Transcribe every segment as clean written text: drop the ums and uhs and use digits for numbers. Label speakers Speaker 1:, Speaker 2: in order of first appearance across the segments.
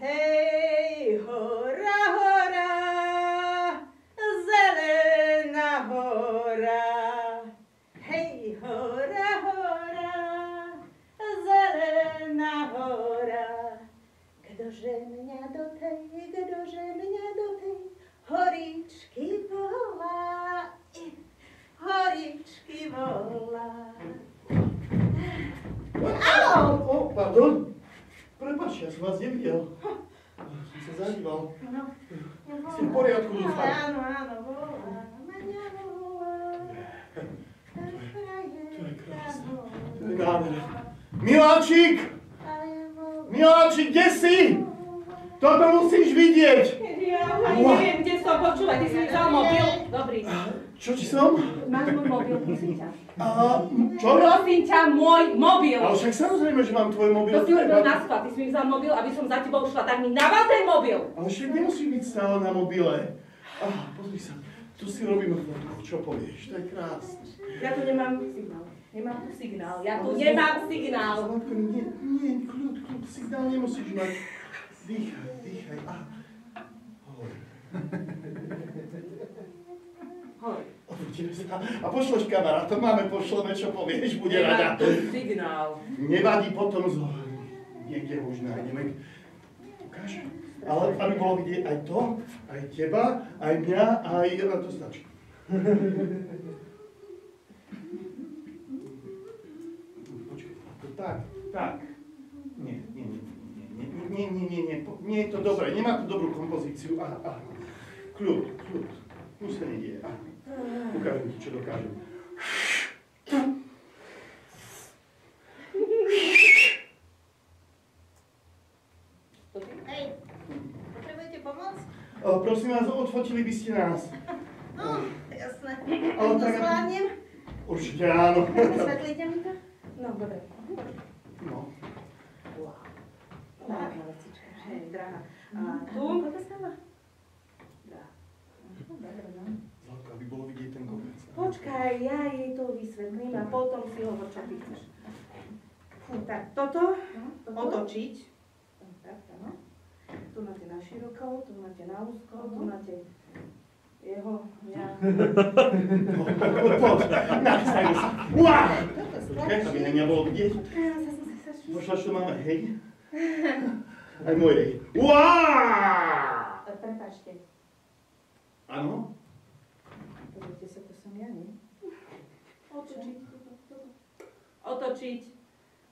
Speaker 1: Hej, hora, hora, zelená hora. Hej, hora, hora, zelená hora. Kdože mňa do tej horičky volá, horičky volá.
Speaker 2: Au! Pardon. Prepač, ja som vás nevidel. Som sa zadíval. Ste v poriadku, dúfam.
Speaker 1: Áno, volá. Mňa volá.
Speaker 2: To je krásne. To je nádherné. Miláčik! Miláčik, kde si? Toto musíš vidieť.
Speaker 1: Ja ani neviem, kde som. Počúvaj, ty si mi vzal mobil. Dobrý.
Speaker 2: Čo ti som?
Speaker 1: Máš môj mobil, prosím ťa.
Speaker 2: Čo?
Speaker 1: Prosím ťa, môj mobil.
Speaker 2: Ale však samozrejme, že mám tvoj mobil.
Speaker 1: To si urobil na schvál, ty si mi vzal mobil, aby som za tebou šla, tak mi naval ten mobil.
Speaker 2: Ale však nemusí byť stále na mobile. Pozri sa, tu si robíme fotku, čo povieš, to je krásne.
Speaker 1: Ja tu nemám signál. Nemám tu signál, ja tu nemám signál.
Speaker 2: Zlatko, nie, kľud, signál nemusíš mať. Dýchaj,
Speaker 1: Hoj.
Speaker 2: A pošleš kamarátom, pošleme, čo povieš, bude rada.
Speaker 1: Nemám tu signál.
Speaker 2: Nevadí, potom niekde už nájdeme. Ukáž. Ale aby bolo vidieť aj to, aj teba, aj mňa, aj to stačí. Počkaj, tak. Nie, nie je to dobré, nemá to dobrú kompozíciu. Kľud. Už sa nedieje. Ukážem ti, čo dokážem.
Speaker 3: Hej, potrebujete pomoc?
Speaker 2: Prosím vás, odfotili by ste nás.
Speaker 3: No, jasné.
Speaker 2: Ale
Speaker 3: To
Speaker 2: tak...
Speaker 3: zvládnem?
Speaker 2: Určite áno.
Speaker 3: Vysvetlíte mi to?
Speaker 1: No, dobre.
Speaker 2: No.
Speaker 1: Wow. Párna vecička. Hej, drahá. A tu?
Speaker 3: Koľko stáva?
Speaker 1: Drahá. Dobre, no.
Speaker 2: Zlatko, aby bolo vidieť ten kopec.
Speaker 1: Počkaj, ja jej to vysvetlím a potom si hovor, čo ty chceš. Fú, tak toto otočiť. Tak, áno. Tu máte na široko, tu máte na úzko, tu máte jeho, ja.
Speaker 2: Poď, nachystajme sa. Uá! Počkaj, aby na mňa bolo vidieť. Možno, čo máme, hej? Aj mojej. Uá!
Speaker 1: Prepáčte.
Speaker 2: Áno?
Speaker 1: Pozrite sa, to som ja, nie? Otočiť. Otočiť.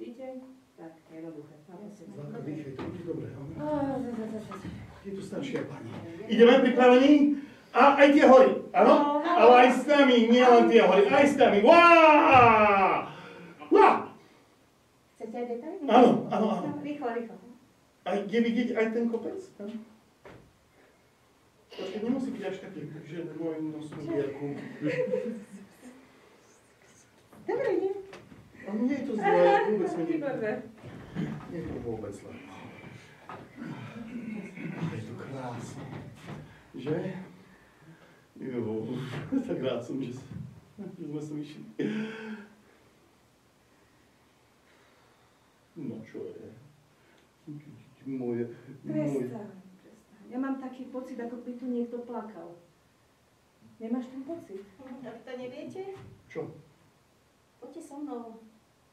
Speaker 1: Vidíte? Tak, jednoduché.
Speaker 2: Zlatko, dýchaj, to bude dobré. Je tu staršia pani. Ideme pripravení? A aj tie hory, áno? Ale aj s nami, nie len tie hory, aj s nami. Uá! Uá!
Speaker 1: Chcete aj detaily?
Speaker 2: Áno.
Speaker 1: Rýchlo.
Speaker 2: A je vidieť aj ten kopec? Počkaj, nemusí byť až taký, že môj nosnú dierku.
Speaker 1: Dobre, nie?
Speaker 2: A nie je to zlé, vôbec nie je to.
Speaker 1: Dobre.
Speaker 2: Nie je to vôbec zlé. Je to krásne. Že? Jo, tak rád som, že sme sa išli. No čo je? Moje...
Speaker 1: Prestaň. Ja mám taký pocit, ako by tu niekto plakal. Nemáš ten pocit?
Speaker 3: Tak to neviete?
Speaker 2: Čo?
Speaker 3: Poďte so mnou.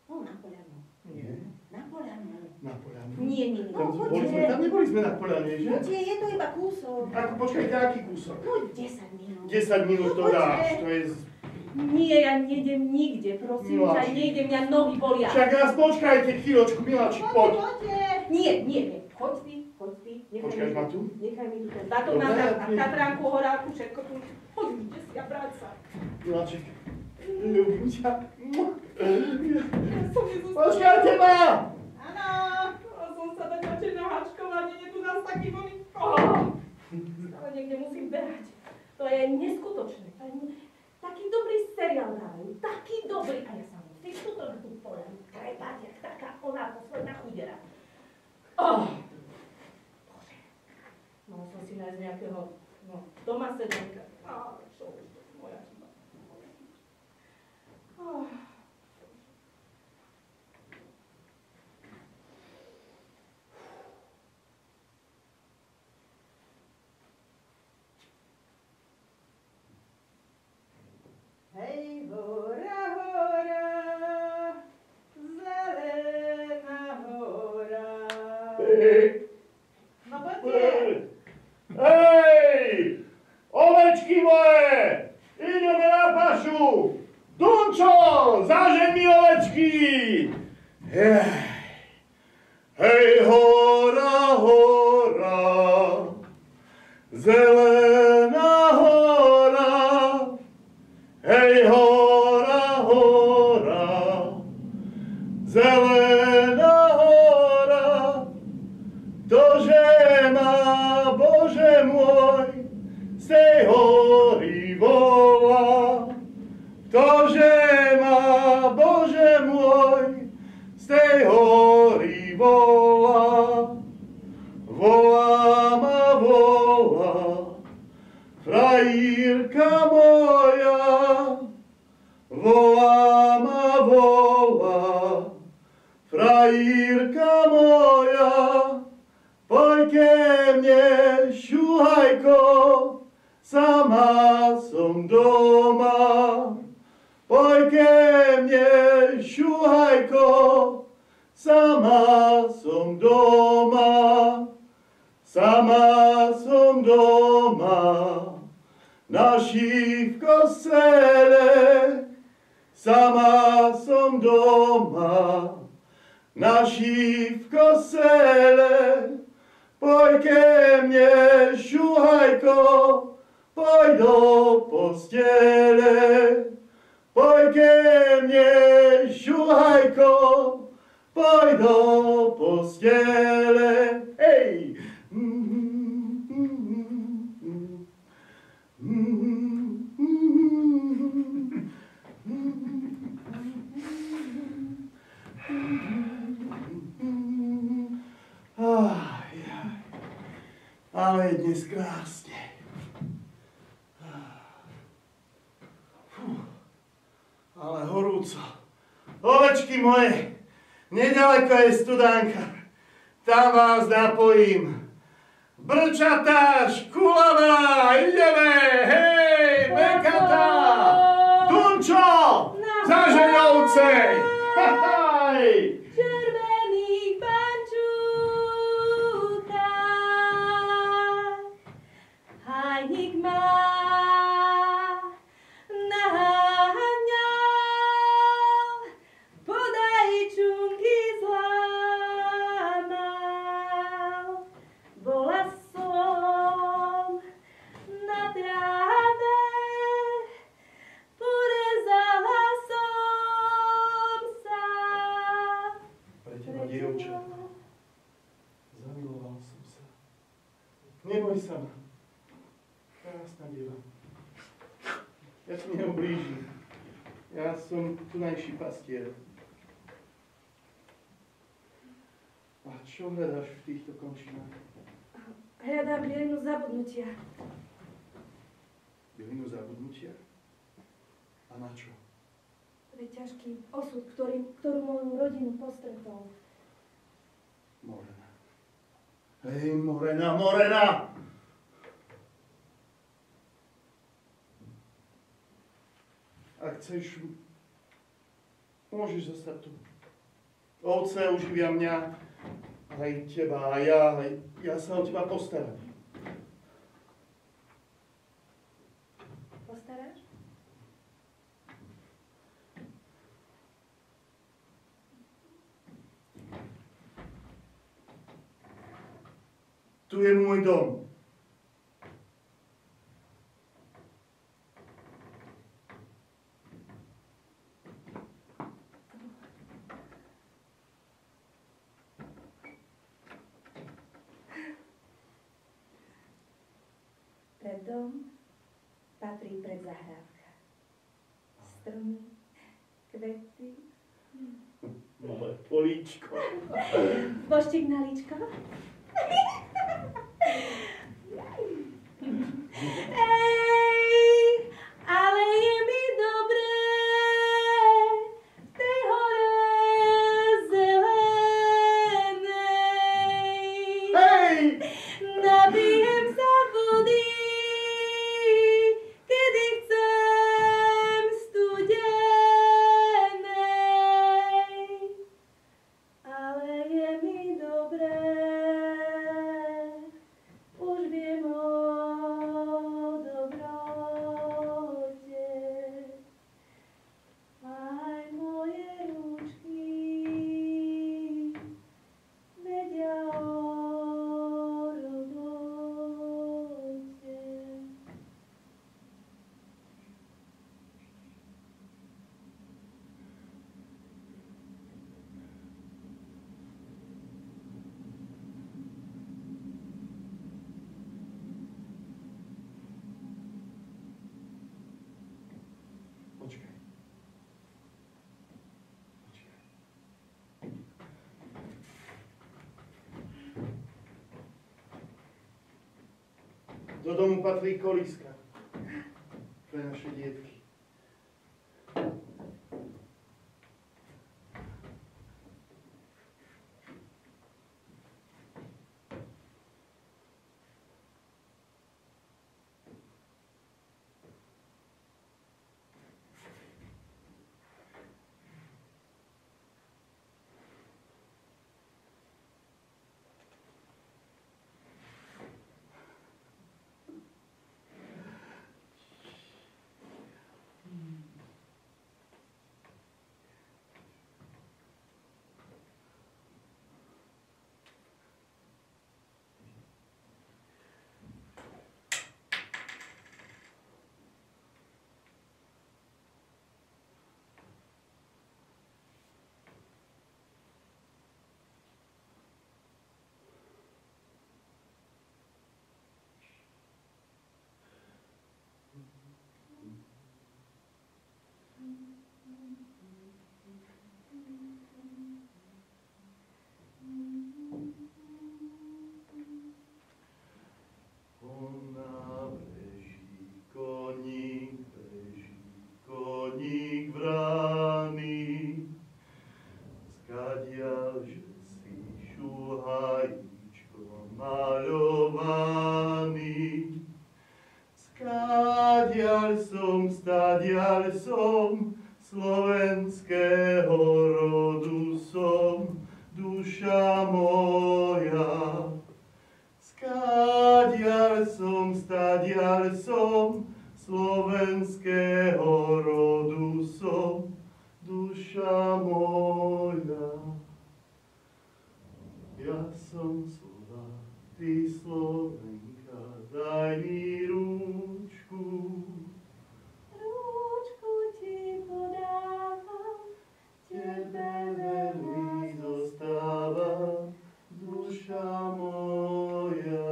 Speaker 3: No, na poľanu.
Speaker 2: Nie.
Speaker 3: Na poľanu.
Speaker 2: Na poľanu.
Speaker 1: Nie.
Speaker 2: Tam,
Speaker 3: No,
Speaker 2: tam neboli sme na poľane, že?
Speaker 3: Poďte, je to iba kúsok.
Speaker 2: Počkajte, aký kúsok?
Speaker 3: No, 10 minút.
Speaker 2: 10 minút to
Speaker 3: No,
Speaker 2: dáš,
Speaker 3: poďte.
Speaker 2: to je...
Speaker 1: Nie, ja nejdem nikde, prosím
Speaker 2: No,
Speaker 1: ťa, nejdem, mňa nohy bolia.
Speaker 2: Však nás počkajte chvíľočku, miláčik, poď.
Speaker 3: Poďte.
Speaker 1: Nie. Choď ty.
Speaker 2: Počkaj ma tu?
Speaker 1: Nechaj mi tu ten batok na a Tatranku, horálku, všetko tu. Poď, ide si a práca.
Speaker 2: Miláčik, ľúbim ťa.
Speaker 1: Ja som nezostala.
Speaker 2: Počkajte ma!
Speaker 3: Áno.
Speaker 1: Som sa tak radšej naháčkovať, nie tu nás taký voný. Ale niekde musím behať. To je neskutočné. Taký dobrý seriál dávajú, taký dobrý. A ja sa musím tuto na tú poľanu trepať, jak taká ona posledná chudera. Bože. Mala som si nájsť nejakého, doma sedlenka. Čo už, to je moja chyba.
Speaker 3: Hej, hora, hora, zelená hora. No poďte.
Speaker 2: Hej! Ovečky moje! Ideme na pašu! Dunčo, zažeň mi ovečky! Hej, hora, hora, zelená hora, hej, hora, hora, zelená hora, tože ma, Bože môj, z tej hory volá. Tože ma, Bože môj, z tej hory volá. Volá ma, volá, frajírka moja. Volá ma, volá, frajírka moja. Poď ke mne, šuhajko, sama som doma. Poď ke mne, šuhajko, sama som doma. Sama som doma, naši v kostele. Sama som doma, naši v kostele. Poj ke mne, šuhajko, poj do postele. Poj ke mne, šuhajko, poj do postele. Hej! Ale je dnes krásne. Ale horúco. Ovečky moje, nedaleko je studánka. Tam vás napojím. Brčatá, škulavá, ideme, hej, bekatá, Tunčo, za Žeňovcej, haj.
Speaker 1: Červených pančúkach hajník má naháňal, podaj čunky zlámal. Bola som na tráve, porezala som sa.
Speaker 2: Pre teba, dievča, zamiloval som sa. Neboj sa ma, krásna dieva. Ja ti neublížim. Ja som tunajší pastier. A čo hľadáš v týchto končinách?
Speaker 1: Hľadám bielinu zabudnutia.
Speaker 2: Bylinu zabudnutia? A na čo?
Speaker 1: Pre ťažký osud, ktorú moju rodinu postretol.
Speaker 2: Morena. Hej, Morena, Morena! Ak chceš, môžeš zostať tu. Ovce uživia mňa, aj teba, a ja sa o teba postaram.
Speaker 1: Postaráš?
Speaker 2: Tu je môj dom.
Speaker 1: Pred dom patrí predzahrádka. Stromy, kvety,
Speaker 2: Malé políčko.
Speaker 1: boštík na líčko. Ej, ale je mi dobré v tej hore zelenej.
Speaker 2: Hej!
Speaker 1: Napijem sa vody, kedy chcem studenej. Ale je mi dobré, už viem o dobrote. Aj moje ručky vedia o robote.
Speaker 2: Počkaj. Počkaj. Do domu patrí kolíska pre naše dietky. duša moja. Ja som zlatý Slovenka, daj mi rúčku.
Speaker 1: Rúčku ti podávam,
Speaker 2: Tebe verný zostávam, duša moja.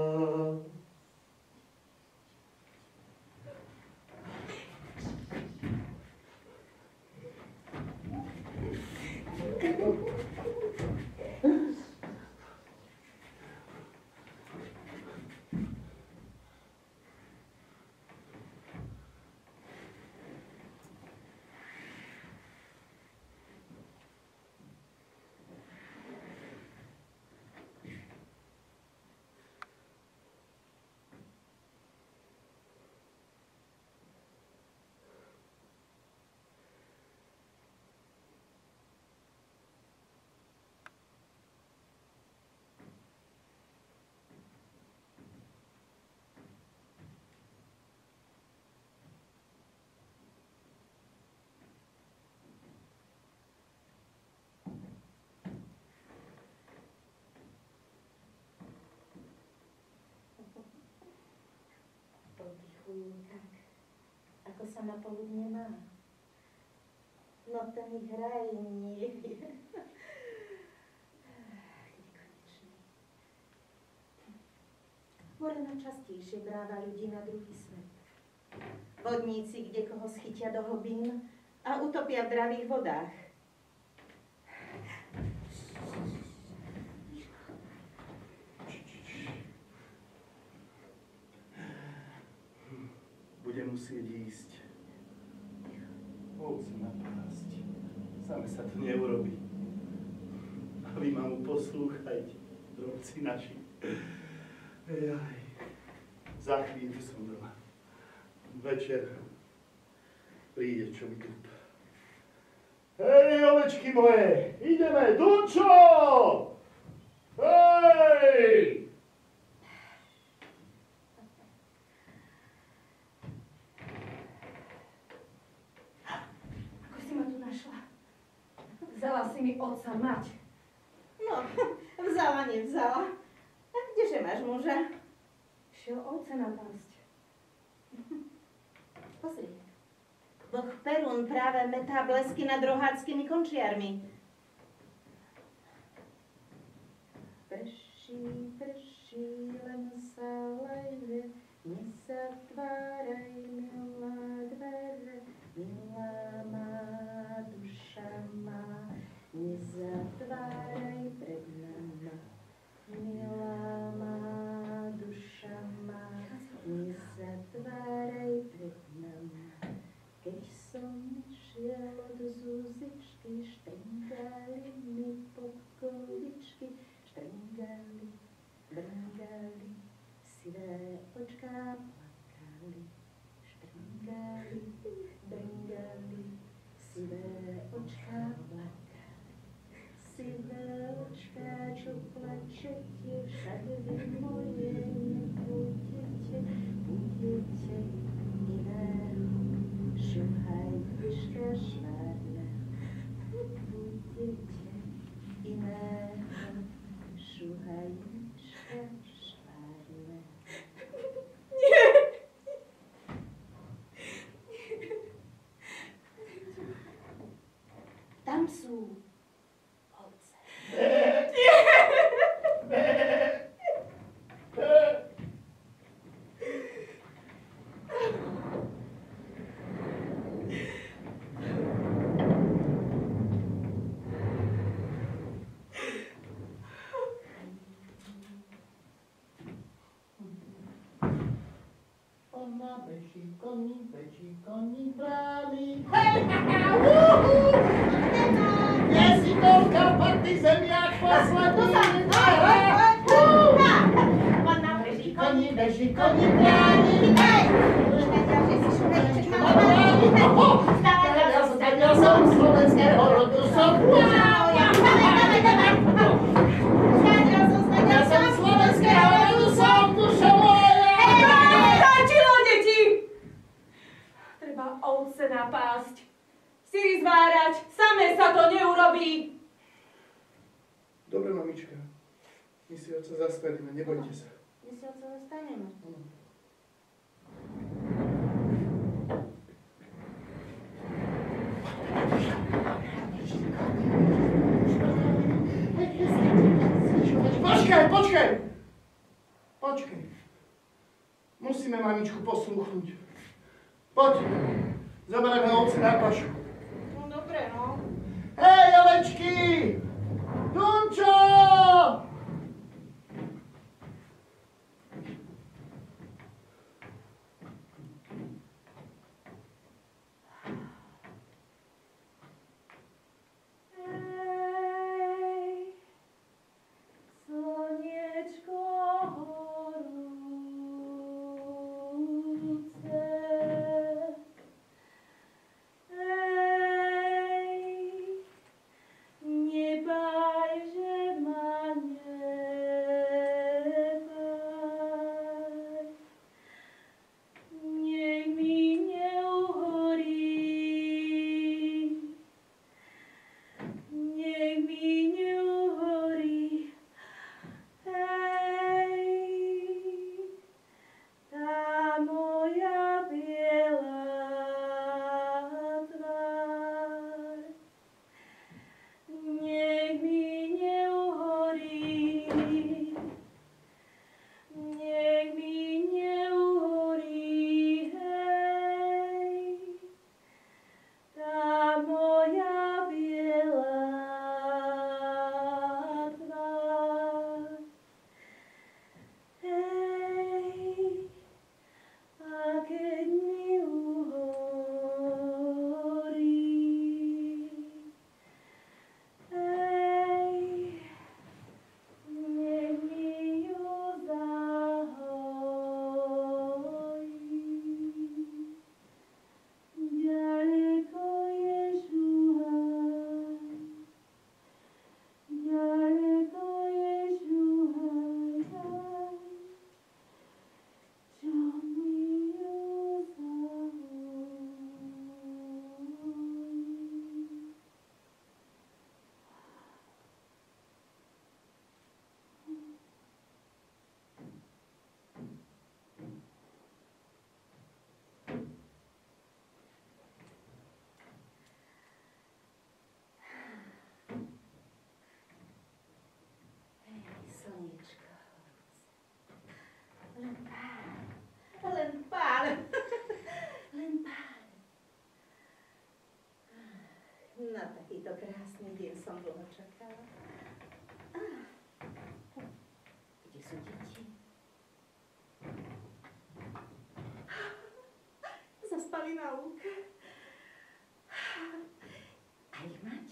Speaker 3: Podychujú tak, ako sa na poludne má. No ten ich raj nie vie. Keď konečne. Morena častejšie bráva ľudí na druhý svet. Vodníci kde koho schytia do hlbín a utopia v dravých vodách.
Speaker 2: Budem musieť ísť. Ovce napásť. Same sa to neurobí. A vy ma mu poslúchajte, drobci naši. Jaj. Za chvíľu som doma. Večer príde, čo mi tu. Hej, ovečky moje, ideme, Dunčo! Hej!
Speaker 1: Vzala si mi otca mať.
Speaker 3: No, vzala, nevzala. A kdeže máš muža?
Speaker 1: Šiel ovce napásť.
Speaker 3: Pozri. Boh Perún práve metá blesky nad roháckými končiarmi. Prší, prší, len sa lejve, nezatváraj, milá dvere, milá má duša má, nezatváraj pred nama. Milá má duša má, nezatváraj pred nama. Keď som šiel od Zuzičky, štringali mi podkoličky, štringali, brngali, sivé očká plakali. Štringali, brngali, sivé očká plakali. Sivé očká, čo plačete, však vy moje nebudete, budete iného. Šuhajdička švárna, budete iného. Šuhajdička švárna.
Speaker 1: Nie!
Speaker 3: Tam sú ovce.
Speaker 4: Ona beží koni bráli. Jezidovka, party zemiak posledný.
Speaker 3: Ona beží
Speaker 4: koni bráli. Ja som slovenského rodu, som Ja som slovenského rodu, som duša moja.
Speaker 1: Stačilo, deti! Treba ovce napásť, syry zvárať, same sa
Speaker 2: Dobre, mamička. My si otca zastavíme, nebojte sa.
Speaker 3: My si od sebe staneme.
Speaker 2: Počkaj. Musíme mamičku poslúchnuť. Poď, zoberieme ovce na pašu.
Speaker 3: No dobre, no.
Speaker 2: Hej, ovečky! Dunčo!
Speaker 3: Na takýto krásny deň som dlho čakala. Kde sú deti? Zaspali na lúke. A ich mať?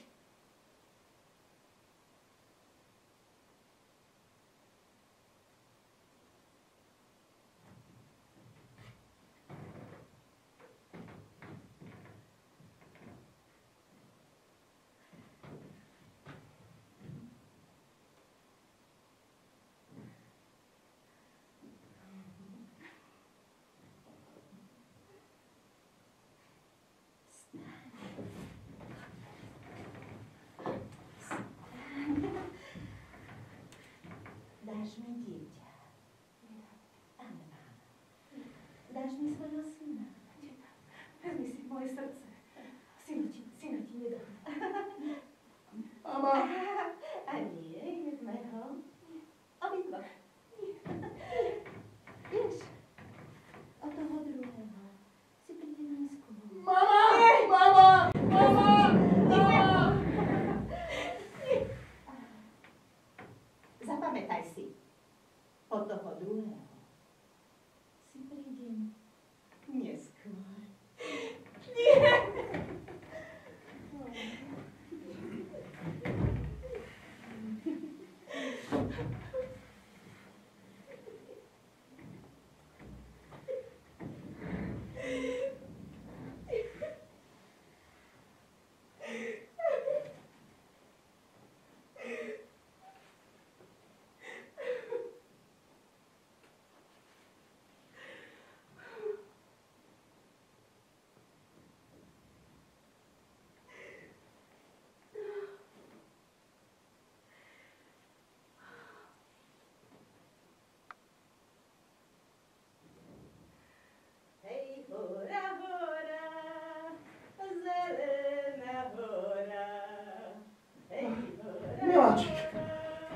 Speaker 2: Miláčik.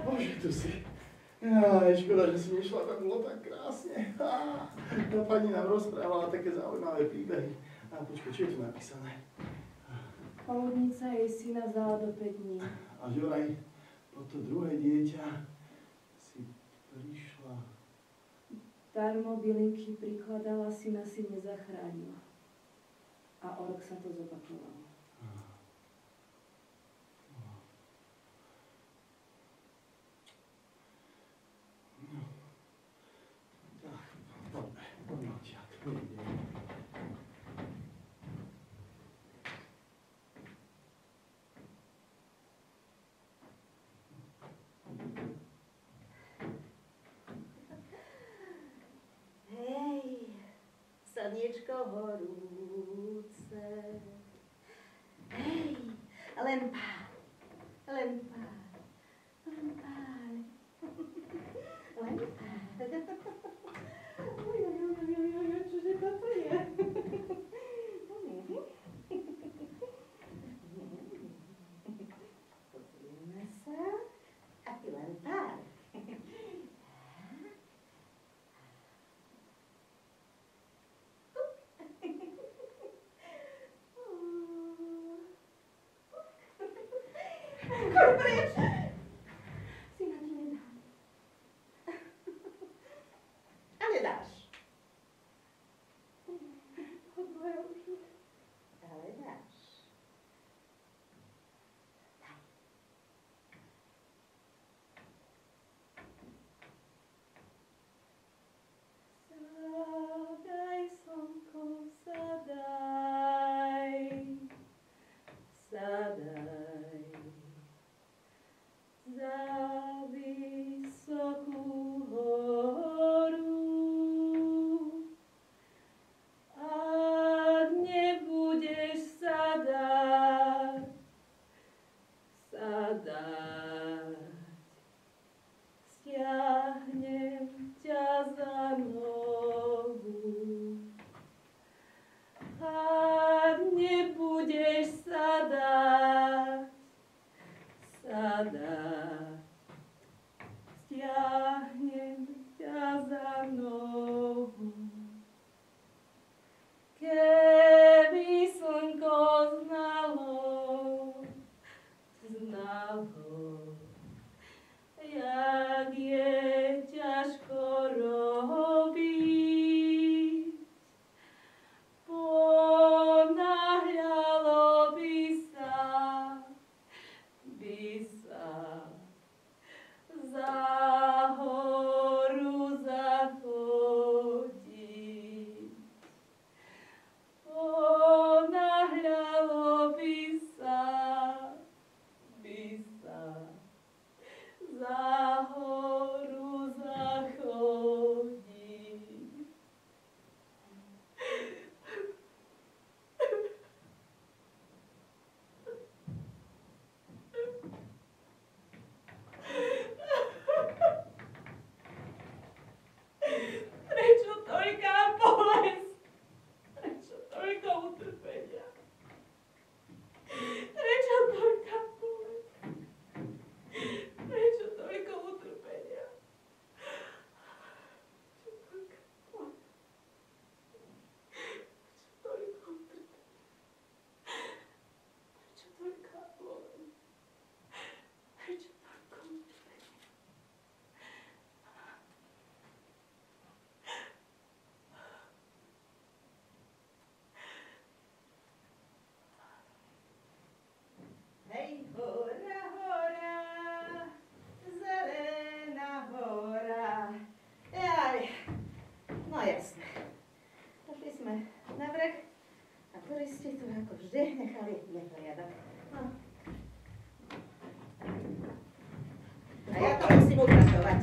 Speaker 2: Bože, tu si. Aj, škoda, že si nešla, tam bolo tak krásne. Tá pani nám rozprávala také zaujímavé príbehy. A počkaj, čo je tu napísané?
Speaker 1: Poludnica jej syna vzala do 5 dní.
Speaker 2: A že vraj po to druhé dieťa si prišla.
Speaker 1: Darmo bylinky prikladala, syna si nezachránila. A o rok sa to zopakovalo.
Speaker 2: Poďme odtiaľ.
Speaker 3: Hej, slniečko horúce. Hej, len pár, len pár, len pár, len pár.
Speaker 1: Čože toto je?
Speaker 3: Pozrieme sa. A ty len pár. Choď preč! Syna ti nedám. Ale dáš. Ale dáš.
Speaker 1: Sadaj, slnko, sadaj, sadaj za vysokú horu. Ak nebudeš sadať, stiahnem ťa za nohu. Ak nebudeš sadať, stiahnem ťa za nohu. Keby slnko znalo, jak je ťažko robiť, ponáhľalo by sa za horu zachodiť. Ponáhľalo by sa za horu zachodiť. Prečo toľká bolesť? Prečo toľko utrpenia? Prečo toľká bolesť? Prečo toľko utrpenia? Prečo toľká bolesť? Prečo toľko utrpenia? Prečo toľká bolesť? Prečo toľko utrpenia?
Speaker 3: Hej, hora, hora, zelená hora. Jaj, no jasné. Došli sme na vrch a turisti tu ako vždy nechali neporiadok. No. A ja to musím upratovať.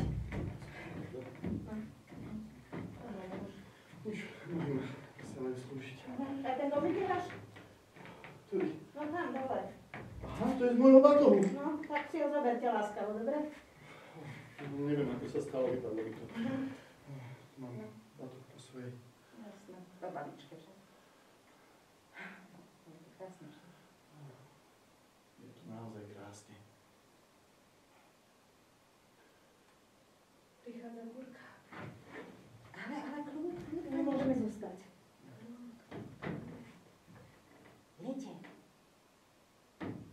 Speaker 2: Už môžeme sa len slúžiť.
Speaker 3: A ten domík je váš?
Speaker 2: Ktorý?
Speaker 3: No tam, dole.
Speaker 2: Aha, to je z môjho batohu.
Speaker 3: No, tak si ho zoberte láskavo, dobre?
Speaker 2: Neviem, ako sa stalo, vypadlo by to. Mám batoh po svojej.
Speaker 3: Jasné, to balíčke, že? Je to krásne, že?
Speaker 2: Je to naozaj krásne.
Speaker 3: búrka. Ale kľud, nemôžeme zostať. Viete,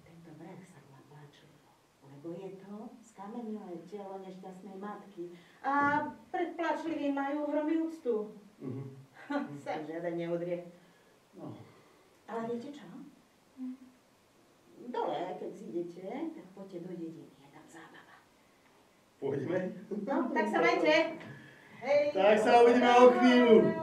Speaker 3: tento breh sa volá Plačlivo, lebo je to skamenelé telo nešťastnej matky a pred Plačlivým majú hromy úctu. Sem žiaden neudrie.
Speaker 2: No.
Speaker 3: Ale viete čo? Dole, keď zídete, tak poďte do dediny, je tam zábava.
Speaker 2: Pôjdeme?
Speaker 3: No, tak sa majte. Hej.
Speaker 2: Tak sa uvidíme o chvíľu.